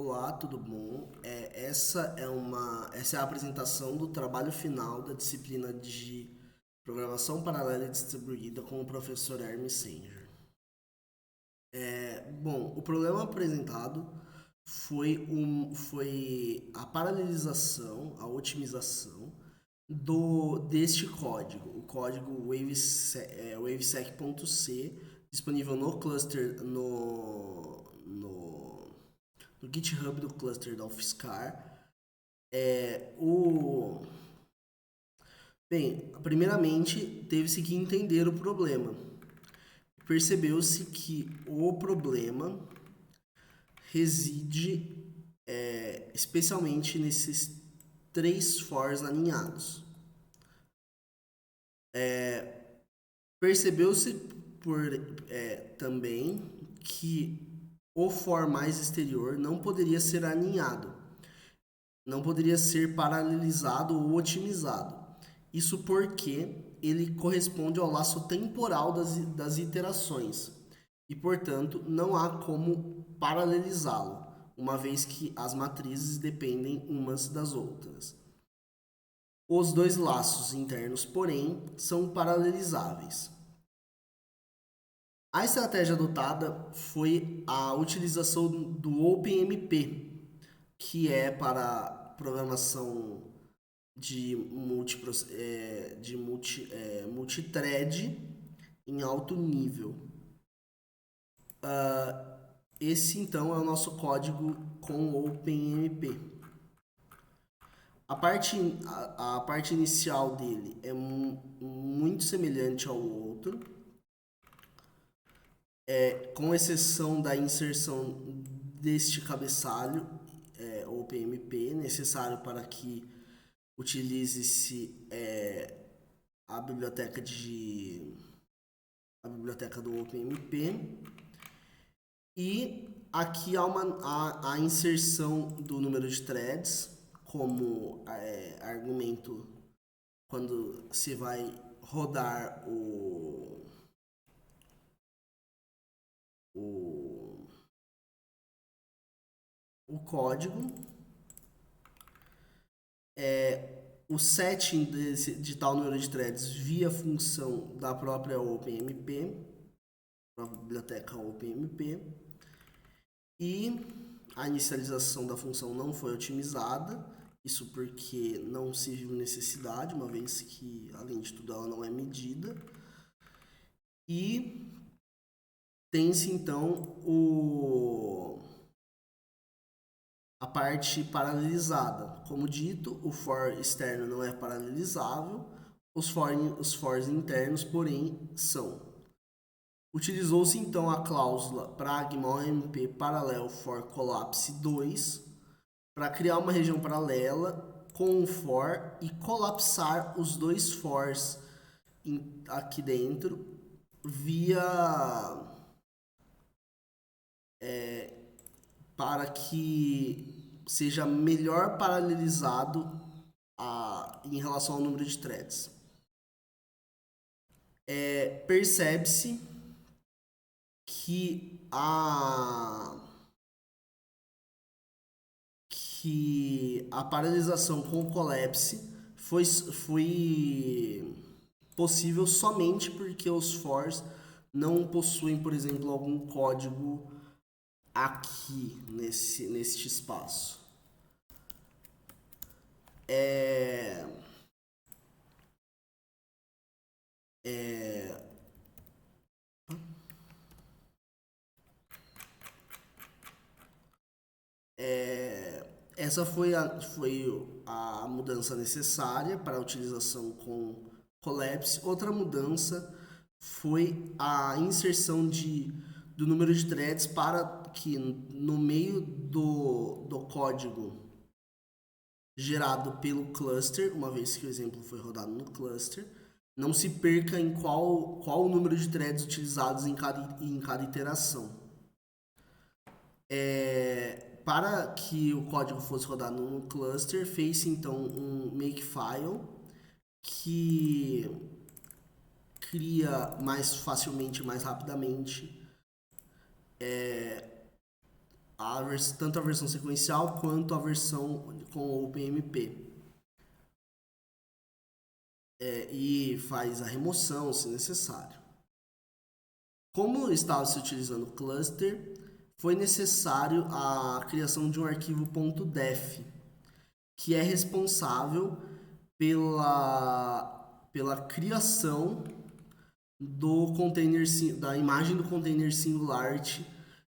Olá, tudo bom? Essa é a apresentação do trabalho final da disciplina de Programação Paralela e Distribuída com o professor Hermes Sanger. Bom, o problema apresentado foi a paralelização, a otimização deste código, o código wavesec.c, disponível no cluster no GitHub do cluster da UFSCar. Primeiramente, teve-se que entender o problema. Percebeu-se que o problema reside especialmente nesses três fors alinhados. Percebeu-se também que o for mais exterior não poderia ser alinhado, não poderia ser paralelizado ou otimizado. Isso porque ele corresponde ao laço temporal das iterações e, portanto, não há como paralelizá-lo, uma vez que as matrizes dependem umas das outras. Os dois laços internos, porém, são paralelizáveis. A estratégia adotada foi a utilização do OpenMP, que é para programação de multithread em alto nível. Esse então é o nosso código com o OpenMP. A parte inicial dele é muito semelhante ao outro, com exceção da inserção deste cabeçalho OpenMP, necessário para que utilize-se a biblioteca do OpenMP. E aqui há a inserção do número de threads como argumento quando se vai rodar o código. O setting de tal número de threads via função da própria OpenMP, a biblioteca OpenMP, e a inicialização da função não foi otimizada, isso porque não se viu necessidade, uma vez que, além de tudo, ela não é medida. E tem-se então a parte paralelizada. Como dito, o for externo não é paralelizável, os fors internos, porém, são. Utilizou-se então a cláusula pragma OMP parallel for collapse 2 para criar uma região paralela com o for e colapsar os dois fors aqui dentro para que seja melhor paralelizado em relação ao número de threads. Percebe-se que a paralisação com o collapse foi possível somente porque os fors não possuem, por exemplo, algum código aqui neste espaço. Essa foi a mudança necessária para a utilização com collapse. Outra mudança foi a inserção do número de threads para que no meio do código gerado pelo cluster, uma vez que o exemplo foi rodado no cluster, não se perca em qual o número de threads utilizados em cada iteração. Para que o código fosse rodado no cluster, fez-se então um makefile que cria mais facilmente, mais rapidamente tanto a versão sequencial quanto a versão com OpenMP. E faz a remoção se necessário. Como estava se utilizando cluster, foi necessário a criação de um arquivo .def, que é responsável pela criação da imagem do container Singularity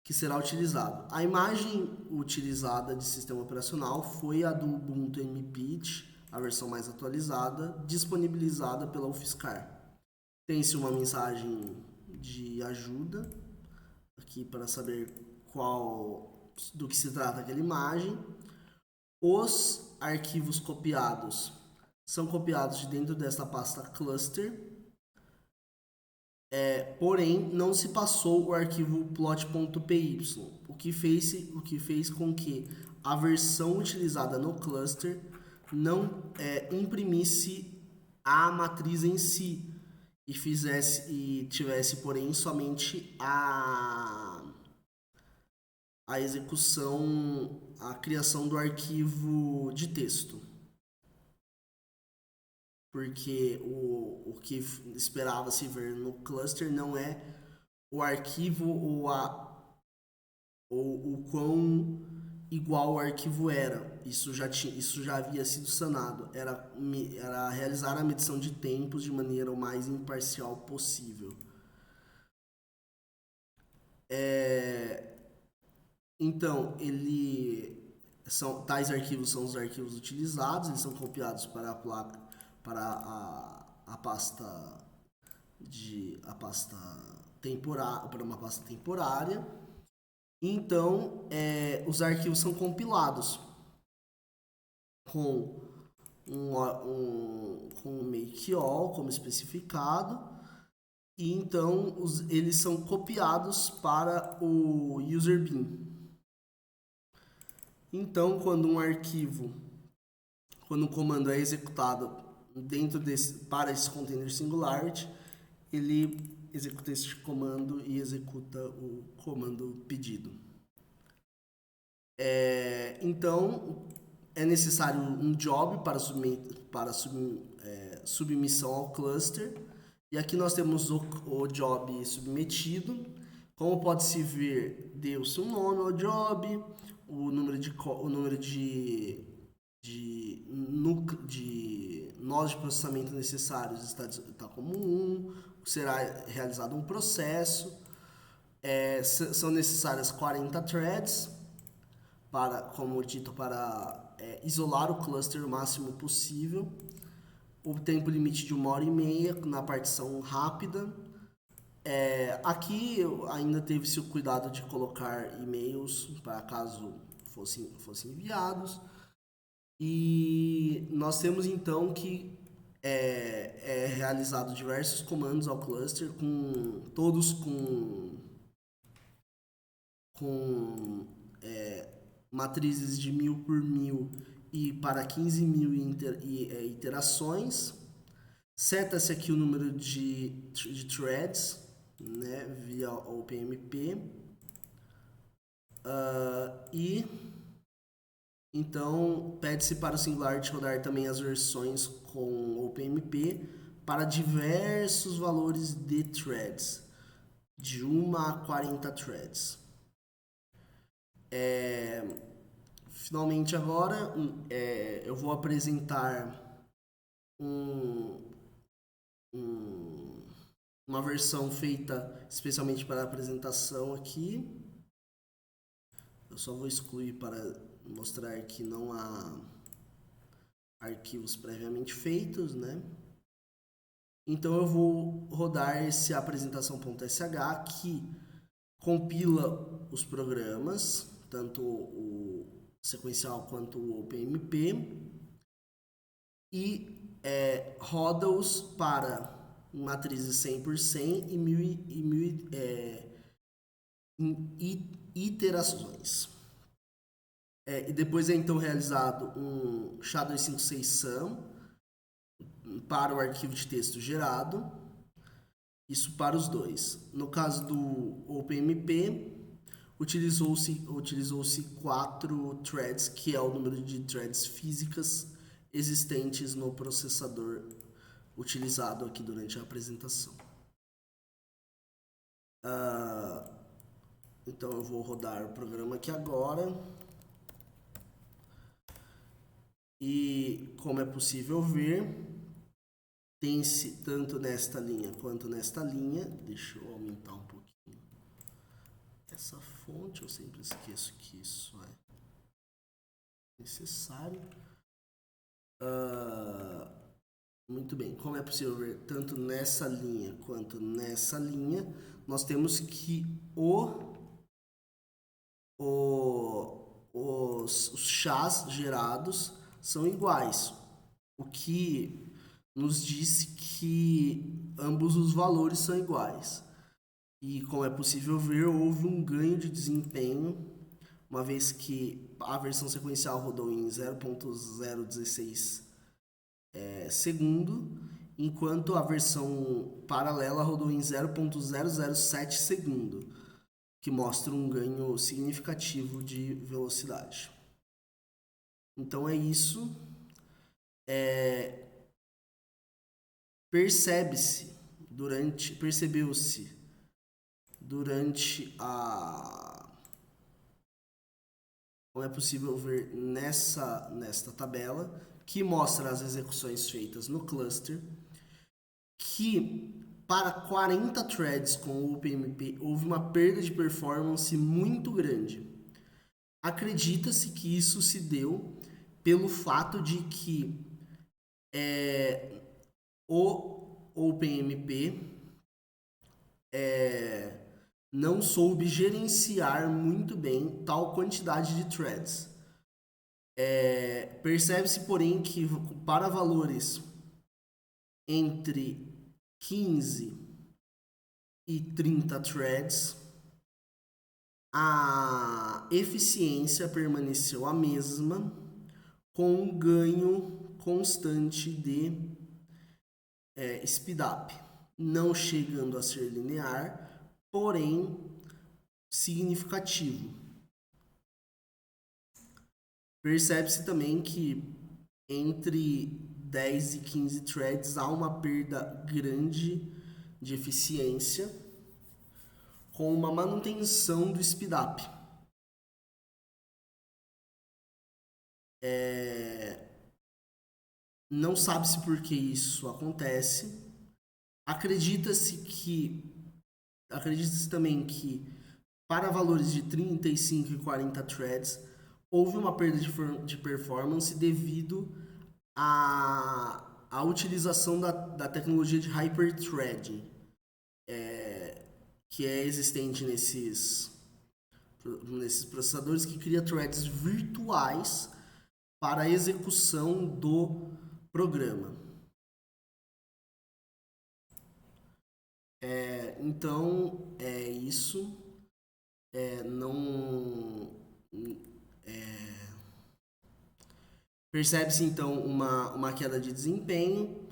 que será utilizado. A imagem utilizada de sistema operacional foi a do Ubuntu MPIT, a versão mais atualizada, disponibilizada pela UFSCar. Tem-se uma mensagem de ajuda aqui para saber do que se trata aquela imagem. Os arquivos copiados são copiados de dentro desta pasta cluster, porém não se passou o arquivo plot.py, o que fez com que a versão utilizada no cluster não imprimisse a matriz em si e tivesse, porém, somente a execução, a criação do arquivo de texto. Porque o que esperava-se ver no cluster não é o arquivo ou o quão igual o arquivo era. Isso já havia sido sanado. Era realizar a medição de tempos de maneira o mais imparcial possível. Então, tais arquivos são os arquivos utilizados, eles são copiados para a placa, para a pasta temporária, para uma pasta temporária. Então, os arquivos são compilados com um make all como especificado, e então eles são copiados para o user bin. Então, quando um comando é executado para esse container Singularity, ele executa este comando e executa o comando pedido. Então, é necessário um job para submissão ao cluster. E aqui nós temos o job submetido. Como pode-se ver, deu-se um nome ao job, o número de nós de processamento necessários está como 1, será realizado um processo, são necessárias 40 threads, como dito, para isolar o cluster o máximo possível, o tempo limite de 1h30 na partição rápida. Aqui ainda teve-se o cuidado de colocar e-mails para caso fossem enviados. E nós temos então que realizado diversos comandos ao cluster, todos com matrizes de 1000 por 1000 e para 15.000 iterações. Seta-se aqui o número de threads, né, via OpenMP. E então pede-se para o Singularity rodar também as versões com OpenMP para diversos valores de threads, de 1 a 40 threads. Finalmente agora eu vou apresentar uma versão feita especialmente para a apresentação aqui. Eu só vou excluir para mostrar que não há arquivos previamente feitos, né? Então eu vou rodar esse apresentação.sh que compila os programas, tanto o sequencial quanto o OpenMP, e roda-os para matrizes 100 por 100 e 1000 iterações. E depois é então realizado um SHA-256 para o arquivo de texto gerado, isso para os dois. No caso do OpenMP, utilizou-se 4 threads, que é o número de threads físicas existentes no processador utilizado aqui durante a apresentação. Então eu vou rodar o programa aqui agora. E como é possível ver, tem-se tanto nesta linha quanto nesta linha. Deixa eu aumentar um pouquinho essa fonte, eu sempre esqueço que isso é necessário. Muito bem, como é possível ver tanto nessa linha quanto nessa linha, nós temos que os chás gerados são iguais, o que nos diz que ambos os valores são iguais. E como é possível ver, houve um ganho de desempenho, uma vez que a versão sequencial rodou em 0.016 segundo, enquanto a versão paralela rodou em 0.007 segundo, que mostra um ganho significativo de velocidade. Então é isso. Percebeu-se durante como é possível ver nesta tabela, que mostra as execuções feitas no cluster, que para 40 threads com o OpenMP houve uma perda de performance muito grande. Acredita-se que isso se deu pelo fato de que o OpenMP não soube gerenciar muito bem tal quantidade de threads. Percebe-se, porém, que para valores entre 15 e 30 threads, a eficiência permaneceu a mesma, com um ganho constante de speedup, não chegando a ser linear, porém significativo. Percebe-se também que entre 10 e 15 threads há uma perda grande de eficiência com uma manutenção do speedup. Não sabe-se por que isso acontece. Acredita-se também que para valores de 35 e 40 threads houve uma perda de performance devido à utilização da tecnologia de hyperthreading, que é existente nesses processadores, que cria threads virtuais para a execução do programa. Então, é isso. Percebe-se, então, uma queda de desempenho,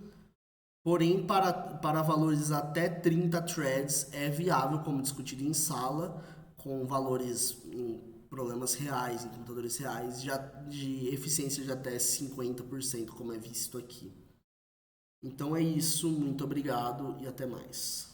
porém, para valores até 30 threads é viável, como discutido em sala, com valores em problemas reais, em computadores reais, de eficiência de até 50%, como é visto aqui. Então é isso, muito obrigado e até mais.